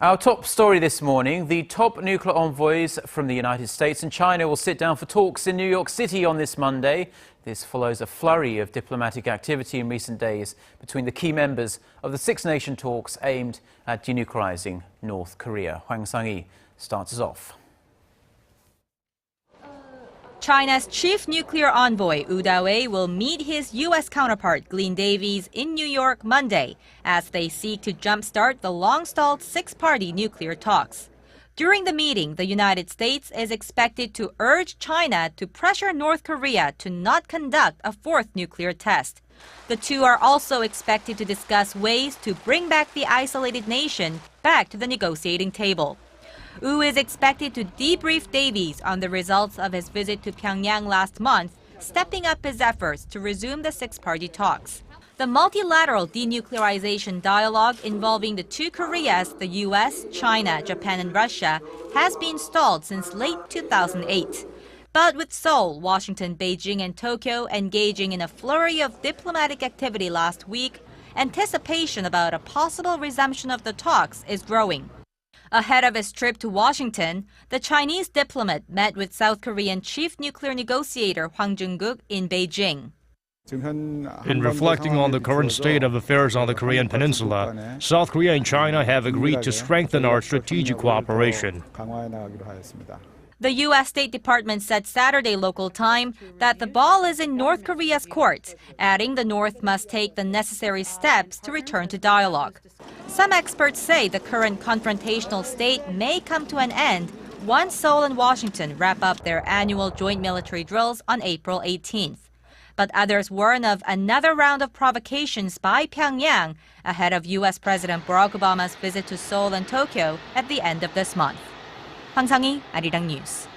Our top story this morning, the top nuclear envoys from the United States and China will sit down for talks in New York City on this Monday. This follows a flurry of diplomatic activity in recent days between the key members of the six-nation talks aimed at denuclearizing North Korea. Hwang Sung-hee starts us off. China's chief nuclear envoy, Wu Dawei, will meet his U.S. counterpart, Glyn Davies, in New York Monday as they seek to jumpstart the long-stalled six-party nuclear talks. During the meeting, the United States is expected to urge China to pressure North Korea to not conduct a fourth nuclear test. The two are also expected to discuss ways to bring back the isolated nation back to the negotiating table. Wu is expected to debrief Davies on the results of his visit to Pyongyang last month, stepping up his efforts to resume the six-party talks. The multilateral denuclearization dialogue involving the two Koreas, the U.S., China, Japan and Russia, has been stalled since late 2008. But with Seoul, Washington, Beijing and Tokyo engaging in a flurry of diplomatic activity last week, anticipation about a possible resumption of the talks is growing. Ahead of his trip to Washington, the Chinese diplomat met with South Korean chief nuclear negotiator Hwang Sung-hee in Beijing. In reflecting on the current state of affairs on the Korean peninsula, South Korea and China have agreed to strengthen our strategic cooperation. The U.S. State Department said Saturday local time that the ball is in North Korea's court, adding the North must take the necessary steps to return to dialogue. Some experts say the current confrontational state may come to an end once Seoul and Washington wrap up their annual joint military drills on April 18th. But others warn of another round of provocations by Pyongyang ahead of U.S. President Barack Obama's visit to Seoul and Tokyo at the end of this month. Hwang Sung-hee, Arirang News.